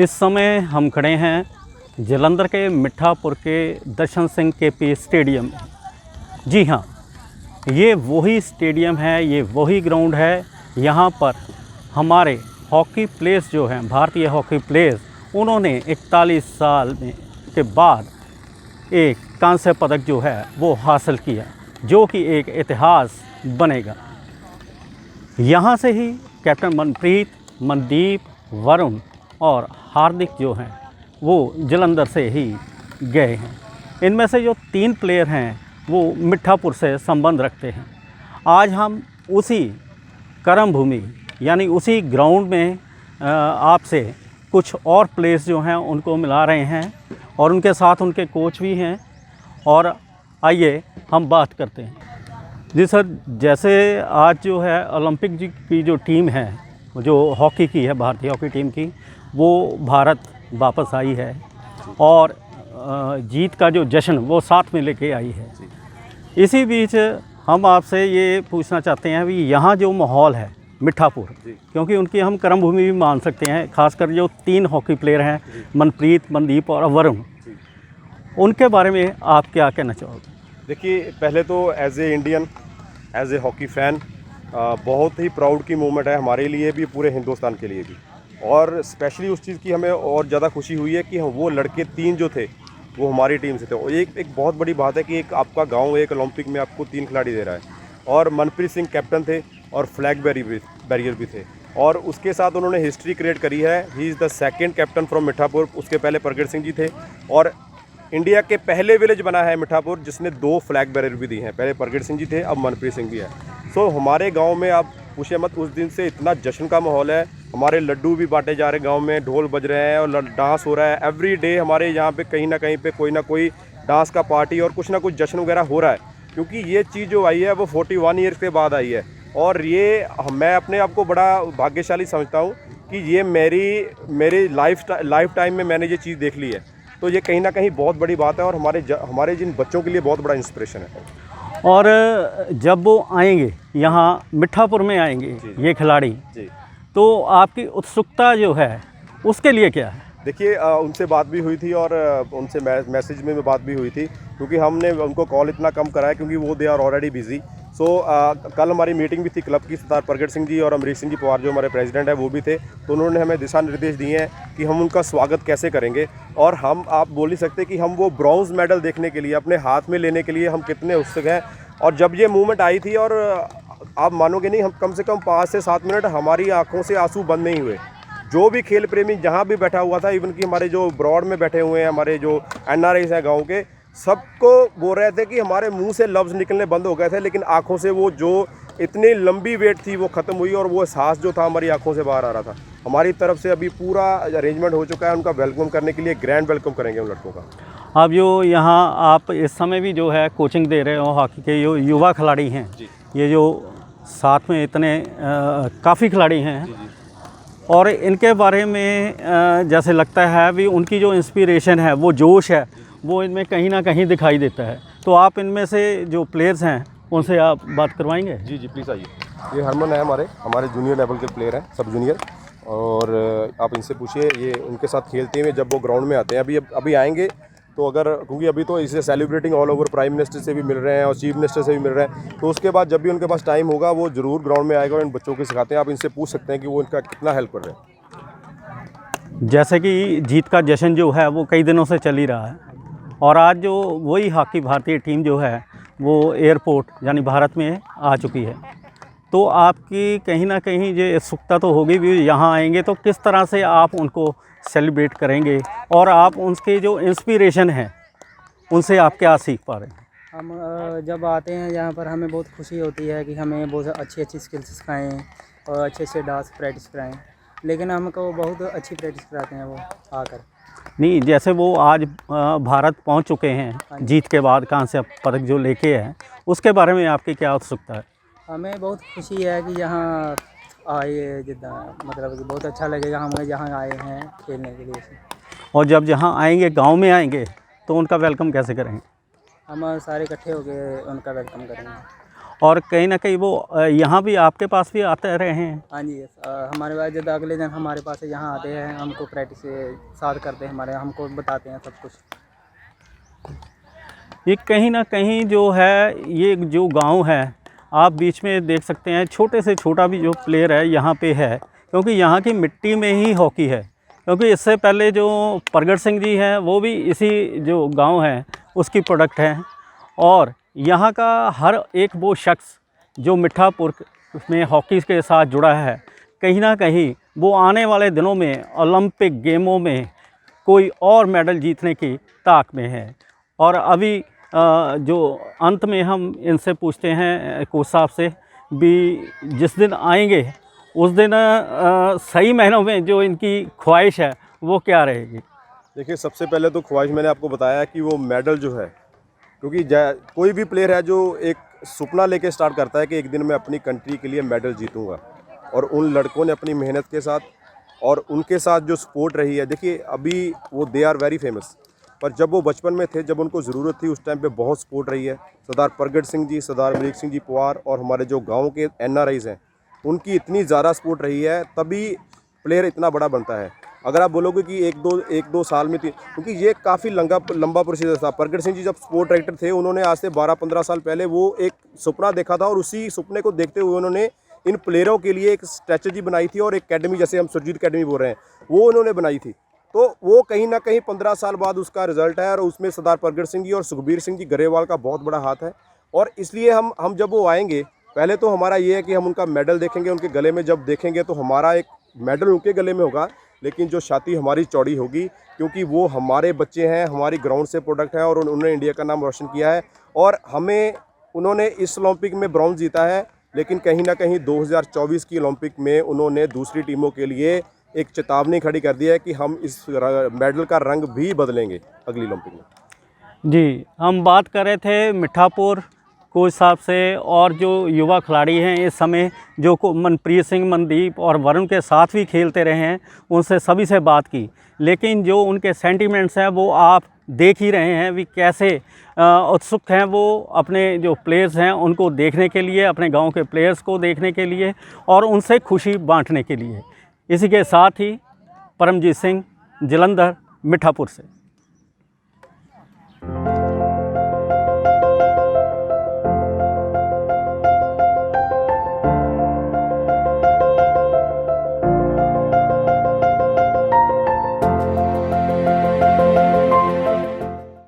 इस समय हम खड़े हैं जालंधर के मिठापुर के दर्शन सिंह केपी स्टेडियम में। जी हाँ, ये वही स्टेडियम है, ये वही ग्राउंड है। यहाँ पर हमारे हॉकी प्लेयर्स जो हैं, भारतीय हॉकी प्लेयर्स, उन्होंने 41 साल में के बाद एक कांस्य पदक जो है वो हासिल किया, जो कि एक इतिहास बनेगा। यहाँ से ही कैप्टन मनप्रीत, मनदीप, वरुण और हार्दिक जो हैं वो जालंधर से ही गए हैं। इनमें से जो 3 प्लेयर हैं वो मिठापुर से संबंध रखते हैं। आज हम उसी कर्म भूमि यानी उसी ग्राउंड में आपसे कुछ और प्लेयर्स जो हैं उनको मिला रहे हैं और उनके साथ उनके कोच भी हैं। और आइए हम बात करते हैं। जी सर, जैसे आज जो है ओलंपिक जी की जो टीम है, जो हॉकी की है, भारतीय हॉकी टीम की, वो भारत वापस आई है और जीत का जो जश्न वो साथ में लेके आई है। इसी बीच हम आपसे ये पूछना चाहते हैं भी यहाँ जो माहौल है मिठापुर, क्योंकि उनकी हम कर्म भूमि भी मान सकते हैं, खासकर जो 3 हॉकी प्लेयर हैं, मनप्रीत, मनदीप और वरुण, उनके बारे में आप क्या कहना चाहोगे? देखिए, पहले तो as a Indian, as a hockey fan बहुत ही प्राउड की मोमेंट है हमारे लिए भी, पूरे हिंदुस्तान के लिए भी। और स्पेशली उस चीज़ की हमें और ज़्यादा खुशी हुई है कि वो लड़के 3 जो थे वो हमारी टीम से थे। और एक बहुत बड़ी बात है कि एक आपका गांव एक ओलंपिक में आपको 3 खिलाड़ी दे रहा है। और मनप्रीत सिंह कैप्टन थे और फ्लैग बैरियर भी थे, और उसके साथ उन्होंने हिस्ट्री क्रिएट करी है। He is the second captain from Mithapur. उसके पहले प्रगट सिंह जी थे, और इंडिया के पहले विलेज बना है मिठापुर जिसने 2 फ्लैग बैरियर भी दी हैं। पहले प्रगट सिंह जी थे, अब मनप्रीत सिंह भी है। सो हमारे गांव में आप पूछे मत, उस दिन से इतना जश्न का माहौल है। हमारे लड्डू भी बांटे जा रहे हैं, गांव में ढोल बज रहे हैं और डांस हो रहा है। एवरी डे हमारे यहाँ पे कहीं ना कहीं पे कोई ना कोई डांस का पार्टी और कुछ ना कुछ जश्न वगैरह हो रहा है, क्योंकि ये चीज़ जो आई है वो 41 ईयर्स के बाद आई है। और ये मैं अपने आप को बड़ा भाग्यशाली समझता हूँ कि ये मेरी लाइफ टाइम में मैंने ये चीज़ देख ली है। तो ये कहीं ना कहीं बहुत बड़ी बात है और हमारे जिन बच्चों के लिए बहुत बड़ा इंस्पिरेशन है। और जब वो आएंगे यहाँ मिठापुर में आएंगे ये खिलाड़ी, तो आपकी उत्सुकता जो है उसके लिए क्या है? देखिए, उनसे बात भी हुई थी और उनसे मैसेज में बात भी हुई थी, क्योंकि हमने उनको कॉल इतना कम करा है क्योंकि वो दे आर ऑलरेडी बिजी। सो कल हमारी मीटिंग भी थी क्लब की। सरदार प्रगट सिंह जी और अमरीश सिंह जी पवार जो हमारे प्रेसिडेंट हैं वो भी थे, तो उन्होंने हमें दिशा निर्देश दिए हैं कि हम उनका स्वागत कैसे करेंगे। और आप बोल नहीं सकते कि हम वो ब्रॉन्ज मेडल देखने के लिए, अपने हाथ में लेने के लिए हम कितने उत्सुक हैं। और जब ये मूवमेंट आई थी, और आप मानोगे नहीं, हम कम से कम 5 से 7 मिनट हमारी आंखों से आंसू बंद नहीं हुए। जो भी खेल प्रेमी जहाँ भी बैठा हुआ था, इवन कि हमारे जो ब्रॉड में बैठे हुए हैं, हमारे जो NRIs हैं गाँव के, सबको बोल रहे थे कि हमारे मुंह से लफ्ज़ निकलने बंद हो गए थे, लेकिन आंखों से वो जो इतनी लंबी वेट थी वो ख़त्म हुई और वो एहसास जो था हमारी आंखों से बाहर आ रहा था। हमारी तरफ से अभी पूरा अरेंजमेंट हो चुका है, उनका वेलकम करने के लिए ग्रैंड वेलकम करेंगे उन लड़कों का। अब जो यहाँ आप इस समय भी जो है कोचिंग दे रहे हो हॉकी के, जो युवा खिलाड़ी हैं, ये जो साथ में इतने काफ़ी खिलाड़ी हैं, और इनके बारे में जैसे लगता है भी उनकी जो इंस्पिरेशन है, वो जोश है, वो इनमें कहीं ना कहीं दिखाई देता है। तो आप इनमें से जो प्लेयर्स हैं उनसे आप बात करवाएंगे? जी प्लीज़ आइए। ये हरमन है, हमारे जूनियर लेवल के प्लेयर हैं, सब जूनियर, और आप इनसे पूछिए, ये उनके साथ खेलते हैं जब वो ग्राउंड में आते हैं। अभी आएंगे तो क्योंकि अभी तो इसे celebrating all over, prime minister से भी मिल रहे हैं और चीफ मिनिस्टर से भी मिल रहे हैं। तो उसके बाद जब भी उनके पास टाइम होगा वो ज़रूर ग्राउंड में आएगा और इन बच्चों को सिखाते हैं। आप इनसे पूछ सकते हैं कि वो इनका कितना हेल्प कर रहे हैं। जैसे कि जीत का जश्न जो है वो कई दिनों से चल ही रहा है, और आज जो वही हॉकी भारतीय टीम जो है वो एयरपोर्ट यानी भारत में आ चुकी है। तो आपकी कहीं ना कहीं ये उत्सुकता तो होगी भी, यहाँ आएंगे तो किस तरह से आप उनको सेलिब्रेट करेंगे, और आप उनके जो इंस्पिरेशन हैं उनसे आप क्या सीख पा रहे हैं? हम जब आते हैं यहाँ पर हमें बहुत खुशी होती है कि हमें बहुत अच्छी स्किल्स सिखाएँ और अच्छे डांस प्रैक्टिस कराएँ, लेकिन हमको बहुत अच्छी प्रैक्टिस कराते हैं वो आकर। नहीं, जैसे वो आज भारत पहुंच चुके हैं जीत के बाद, कांस्य पदक जो लेके हैं, उसके बारे में आपकी क्या उत्सुकता है? हमें बहुत खुशी है कि यहाँ आए, जितना मतलब कि बहुत अच्छा लगेगा हमें यहाँ आए हैं खेलने के लिए। और जब जहाँ आएंगे, गांव में आएंगे, तो उनका वेलकम कैसे करेंगे? हम सारे इकट्ठे होकर उनका वेलकम करेंगे। और कहीं ना कहीं वो यहाँ भी आपके पास भी आते रहे हैं। हाँ जी, हमारे पास जब अगले दिन हमारे पास यहाँ आते हैं, हमको प्रैक्टिस साथ करते हैं, हमारे हमको बताते हैं सब कुछ। ये कहीं ना कहीं जो है, ये जो गांव है, आप बीच में देख सकते हैं छोटे से छोटा भी जो प्लेयर है यहाँ पे है, क्योंकि यहाँ की मिट्टी में ही हॉकी है। क्योंकि इससे पहले जो प्रगट सिंह जी हैं वो भी इसी जो गांव है उसकी प्रोडक्ट हैं, और यहाँ का हर एक वो शख्स जो मिठापुर में हॉकी के साथ जुड़ा है, कहीं ना कहीं वो आने वाले दिनों में ओलंपिक गेमों में कोई और मेडल जीतने की ताक में है। और अभी जो अंत में हम इनसे पूछते हैं कोच साहब से भी, जिस दिन आएंगे उस दिन सही महीनों में जो इनकी ख्वाहिश है वो क्या रहेगी? देखिए, सबसे पहले तो ख्वाहिश मैंने आपको बताया कि वो मेडल जो है, क्योंकि कोई भी प्लेयर है जो एक सपना लेके स्टार्ट करता है कि एक दिन मैं अपनी कंट्री के लिए मेडल जीतूंगा, और उन लड़कों ने अपनी मेहनत के साथ और उनके साथ जो सपोर्ट रही है, देखिए अभी वो दे आर वेरी फेमस, पर जब वो बचपन में थे, जब उनको ज़रूरत थी, उस टाइम पे बहुत सपोर्ट रही है। सरदार प्रगट सिंह जी, सरदार अमरीक सिंह जी पवार और हमारे जो गांव के NRIs हैं, उनकी इतनी ज़्यादा सपोर्ट रही है, तभी प्लेयर इतना बड़ा बनता है। अगर आप बोलोगे कि एक दो साल में क्योंकि ये काफ़ी लंबा प्रोसीजर था। प्रगट सिंह जी जब स्पोर्ट डायरेक्टर थे, उन्होंने आज से 12-15 साल पहले वो एक सपना देखा था, और उसी सपने को देखते हुए उन्होंने इन प्लेयरों के लिए एक स्ट्रेटजी बनाई थी, और एक अकेडमी, जैसे हम सुरजीत अकेडमी बोल रहे हैं, वो उन्होंने बनाई थी। तो वो कहीं ना कहीं 15 साल बाद उसका रिजल्ट है, और उसमें सरदार प्रगट सिंह जी और सुखबीर सिंह जी गरेवाल का बहुत बड़ा हाथ है। और इसलिए हम जब वो आएंगे, पहले तो हमारा ये है कि हम उनका मेडल देखेंगे, उनके गले में जब देखेंगे तो हमारा एक मेडल उनके गले में होगा, लेकिन जो छाती हमारी चौड़ी होगी, क्योंकि वो हमारे बच्चे हैं, हमारी ग्राउंड से प्रोडक्ट हैं, और उन्होंने इंडिया का नाम रोशन किया है। और हमें उन्होंने इस ओलंपिक में ब्रॉन्ज जीता है, लेकिन कहीं ना कहीं 2024 की ओलंपिक में उन्होंने दूसरी टीमों के लिए एक चेतावनी खड़ी कर दी है कि हम इस मेडल का रंग भी बदलेंगे अगली ओलंपिक में। जी, हम बात कर रहे थे मिठापुर कोच साहब से, और जो युवा खिलाड़ी हैं इस समय जो मनप्रीत सिंह, मनदीप और वरुण के साथ भी खेलते रहे हैं, उनसे सभी से बात की, लेकिन जो उनके सेंटिमेंट्स हैं वो आप देख ही रहे हैं भी कैसे उत्सुक हैं वो अपने जो प्लेयर्स हैं उनको देखने के लिए, अपने गांव के प्लेयर्स को देखने के लिए और उनसे खुशी बांटने के लिए। इसी के साथ ही परमजीत सिंह, जलंधर, मिठापुर से।